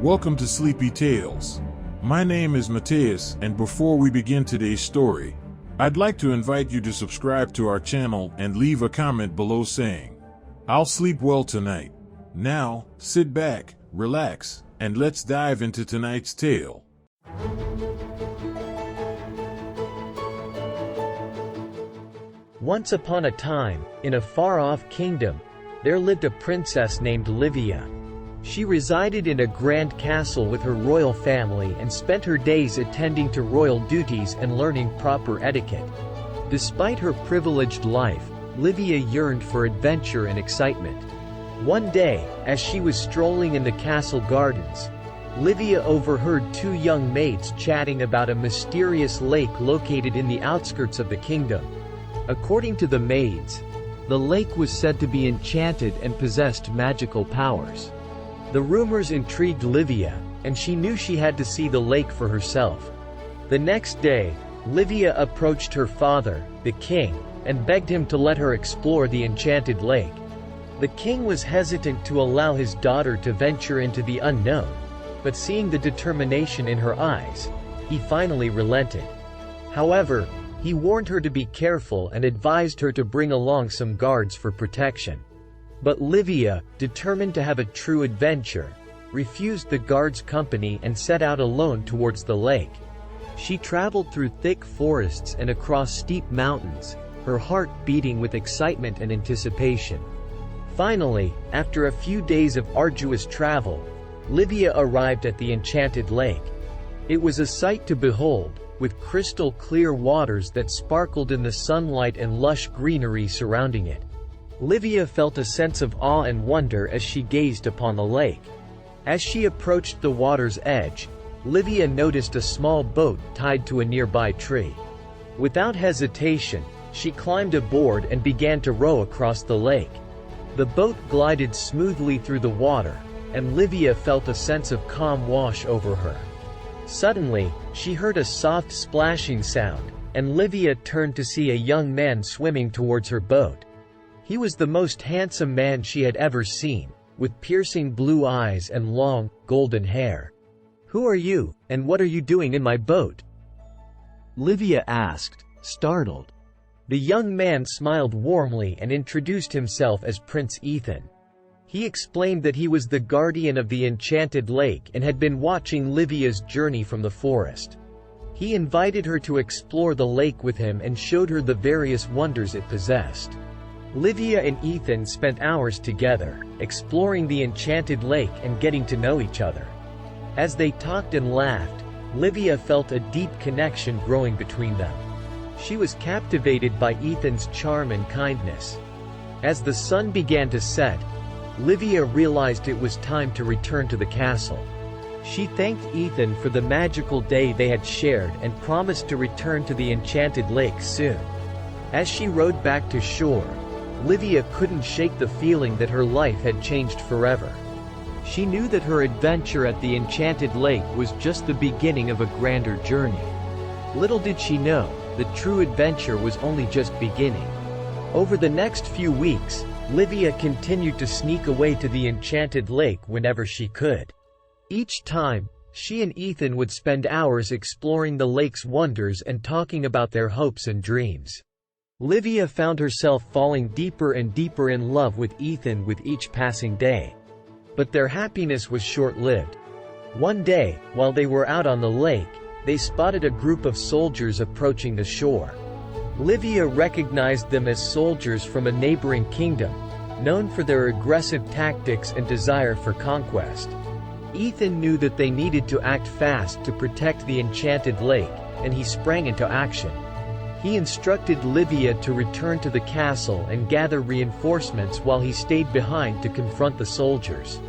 Welcome to Sleepy Tales. My name is Mateus, and before we begin today's story, I'd like to invite you to subscribe to our channel and leave a comment below saying, "I'll sleep well tonight." Now, sit back, relax, and let's dive into tonight's tale. Once upon a time, in a far-off kingdom, there lived a princess named Livia. She resided in a grand castle with her royal family and spent her days attending to royal duties and learning proper etiquette. Despite her privileged life, Livia yearned for adventure and excitement. One day, as she was strolling in the castle gardens, Livia overheard two young maids chatting about a mysterious lake located in the outskirts of the kingdom. According to the maids, the lake was said to be enchanted and possessed magical powers. The rumors intrigued Livia, and she knew she had to see the lake for herself. The next day, Livia approached her father, the king, and begged him to let her explore the enchanted lake. The king was hesitant to allow his daughter to venture into the unknown, but seeing the determination in her eyes, he finally relented. However, he warned her to be careful and advised her to bring along some guards for protection. But Livia, determined to have a true adventure, refused the guards' company and set out alone towards the lake. She traveled through thick forests and across steep mountains, her heart beating with excitement and anticipation. Finally, after a few days of arduous travel, Livia arrived at the enchanted lake. It was a sight to behold, with crystal clear waters that sparkled in the sunlight and lush greenery surrounding it. Livia felt a sense of awe and wonder as she gazed upon the lake. As she approached the water's edge, Livia noticed a small boat tied to a nearby tree. Without hesitation, she climbed aboard and began to row across the lake. The boat glided smoothly through the water, and Livia felt a sense of calm wash over her. Suddenly, she heard a soft splashing sound, and Livia turned to see a young man swimming towards her boat. He was the most handsome man she had ever seen, with piercing blue eyes and long, golden hair. "Who are you, and what are you doing in my boat?" Livia asked, startled. The young man smiled warmly and introduced himself as Prince Ethan. He explained that he was the guardian of the enchanted lake and had been watching Livia's journey from the forest. He invited her to explore the lake with him and showed her the various wonders it possessed. Livia and Ethan spent hours together, exploring the enchanted lake and getting to know each other. As they talked and laughed, Livia felt a deep connection growing between them. She was captivated by Ethan's charm and kindness. As the sun began to set, Livia realized it was time to return to the castle. She thanked Ethan for the magical day they had shared and promised to return to the enchanted lake soon. As she rowed back to shore, Livia couldn't shake the feeling that her life had changed forever. She knew that her adventure at the enchanted lake was just the beginning of a grander journey. Little did she know, the true adventure was only just beginning. Over the next few weeks, Livia continued to sneak away to the enchanted lake whenever she could. Each time, she and Ethan would spend hours exploring the lake's wonders and talking about their hopes and dreams. Livia found herself falling deeper and deeper in love with Ethan with each passing day. But their happiness was short-lived. One day, while they were out on the lake, they spotted a group of soldiers approaching the shore. Livia recognized them as soldiers from a neighboring kingdom, known for their aggressive tactics and desire for conquest. Ethan knew that they needed to act fast to protect the enchanted lake, and he sprang into action. He instructed Livia to return to the castle and gather reinforcements while he stayed behind to confront the soldiers.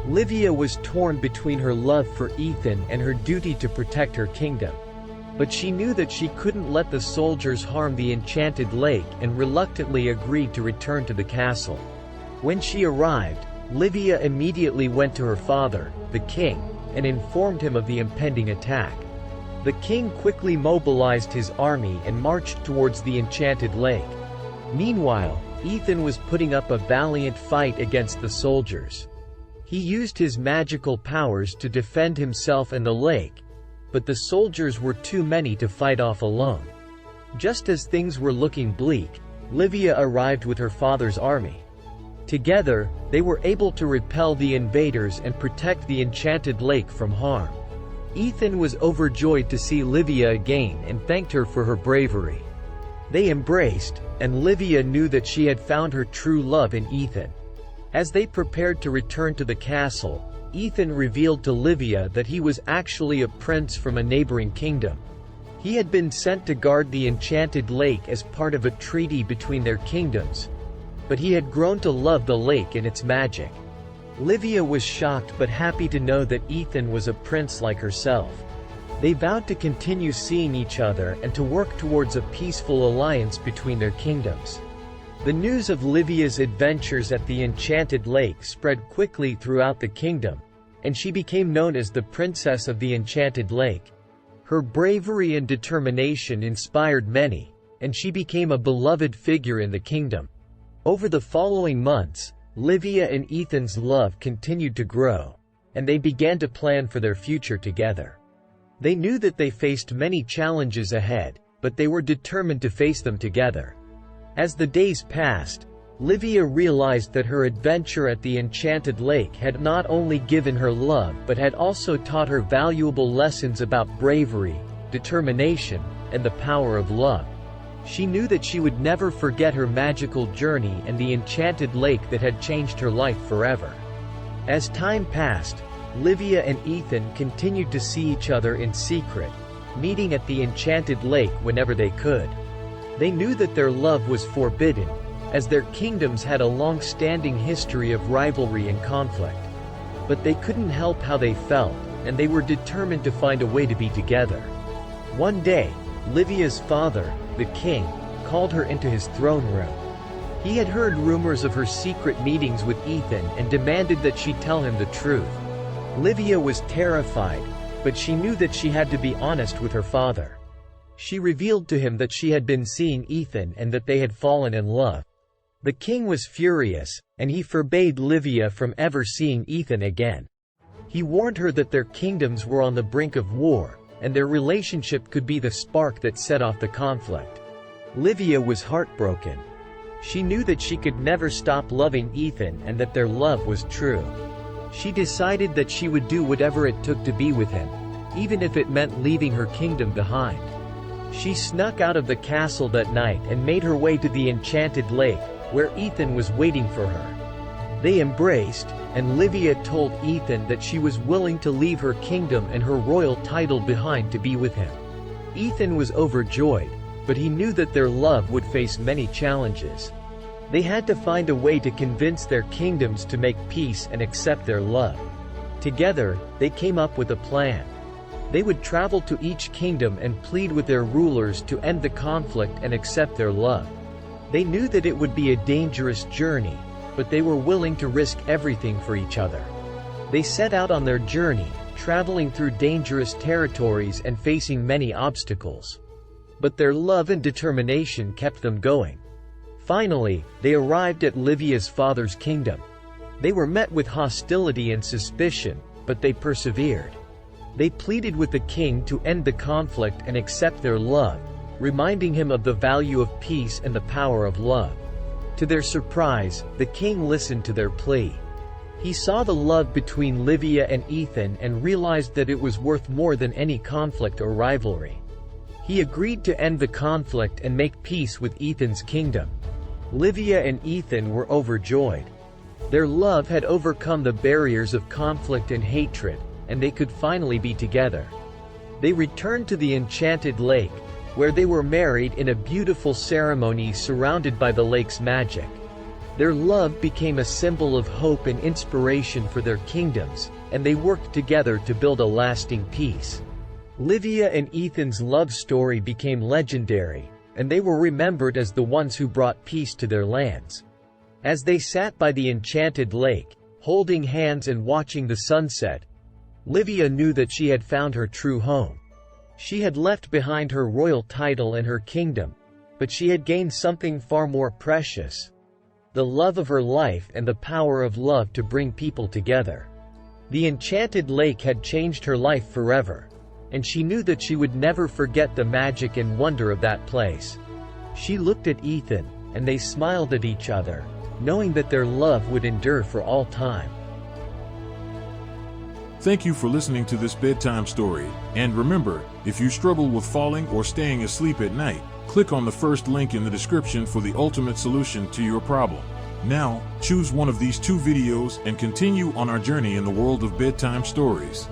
Livia was torn between her love for Ethan and her duty to protect her kingdom. But she knew that she couldn't let the soldiers harm the enchanted lake and reluctantly agreed to return to the castle. When she arrived, Livia immediately went to her father, the king, and informed him of the impending attack. The king quickly mobilized his army and marched towards the enchanted lake. Meanwhile, Ethan was putting up a valiant fight against the soldiers. He used his magical powers to defend himself and the lake, but the soldiers were too many to fight off alone. Just as things were looking bleak, Livia arrived with her father's army. Together, they were able to repel the invaders and protect the enchanted lake from harm. Ethan was overjoyed to see Livia again and thanked her for her bravery. They embraced, and Livia knew that she had found her true love in Ethan. As they prepared to return to the castle, Ethan revealed to Livia that he was actually a prince from a neighboring kingdom. He had been sent to guard the enchanted lake as part of a treaty between their kingdoms, but he had grown to love the lake and its magic. Livia was shocked but happy to know that Ethan was a prince like herself. They vowed to continue seeing each other and to work towards a peaceful alliance between their kingdoms. The news of Livia's adventures at the enchanted lake spread quickly throughout the kingdom, and she became known as the Princess of the Enchanted Lake. Her bravery and determination inspired many, and she became a beloved figure in the kingdom. Over the following months, Livia and Ethan's love continued to grow, and they began to plan for their future together. They knew that they faced many challenges ahead, but they were determined to face them together. As the days passed, Livia realized that her adventure at the enchanted lake had not only given her love but had also taught her valuable lessons about bravery, determination, and the power of love. She knew that she would never forget her magical journey and the enchanted lake that had changed her life forever. As time passed, Livia and Ethan continued to see each other in secret, meeting at the enchanted lake whenever they could. They knew that their love was forbidden, as their kingdoms had a long-standing history of rivalry and conflict. But they couldn't help how they felt, and they were determined to find a way to be together. One day, Livia's father, the king, called her into his throne room. He had heard rumors of her secret meetings with Ethan and demanded that she tell him the truth. Livia was terrified, but she knew that she had to be honest with her father. She revealed to him that she had been seeing Ethan and that they had fallen in love. The king was furious, and he forbade Livia from ever seeing Ethan again. He warned her that their kingdoms were on the brink of war, and their relationship could be the spark that set off the conflict. Livia was heartbroken. She knew that she could never stop loving Ethan and that their love was true. She decided that she would do whatever it took to be with him, even if it meant leaving her kingdom behind. She snuck out of the castle that night and made her way to the enchanted lake, where Ethan was waiting for her. They embraced, and Livia told Ethan that she was willing to leave her kingdom and her royal title behind to be with him. Ethan was overjoyed, but he knew that their love would face many challenges. They had to find a way to convince their kingdoms to make peace and accept their love. Together, they came up with a plan. They would travel to each kingdom and plead with their rulers to end the conflict and accept their love. They knew that it would be a dangerous journey, but they were willing to risk everything for each other. They set out on their journey, traveling through dangerous territories and facing many obstacles. But their love and determination kept them going. Finally, they arrived at Livia's father's kingdom. They were met with hostility and suspicion, but they persevered. They pleaded with the king to end the conflict and accept their love, reminding him of the value of peace and the power of love. To their surprise, the king listened to their plea. He saw the love between Livia and Ethan and realized that it was worth more than any conflict or rivalry. He agreed to end the conflict and make peace with Ethan's kingdom. Livia and Ethan were overjoyed. Their love had overcome the barriers of conflict and hatred, and they could finally be together. They returned to the enchanted lake, where they were married in a beautiful ceremony surrounded by the lake's magic. Their love became a symbol of hope and inspiration for their kingdoms, and they worked together to build a lasting peace. Livia and Ethan's love story became legendary, and they were remembered as the ones who brought peace to their lands. As they sat by the enchanted lake, holding hands and watching the sunset, Livia knew that she had found her true home. She had left behind her royal title and her kingdom, but she had gained something far more precious: the love of her life and the power of love to bring people together. The enchanted lake had changed her life forever, and she knew that she would never forget the magic and wonder of that place. She looked at Ethan, and they smiled at each other, knowing that their love would endure for all time. Thank you for listening to this bedtime story, and remember, if you struggle with falling or staying asleep at night, click on the first link in the description for the ultimate solution to your problem. Now, choose one of these two videos and continue on our journey in the world of bedtime stories.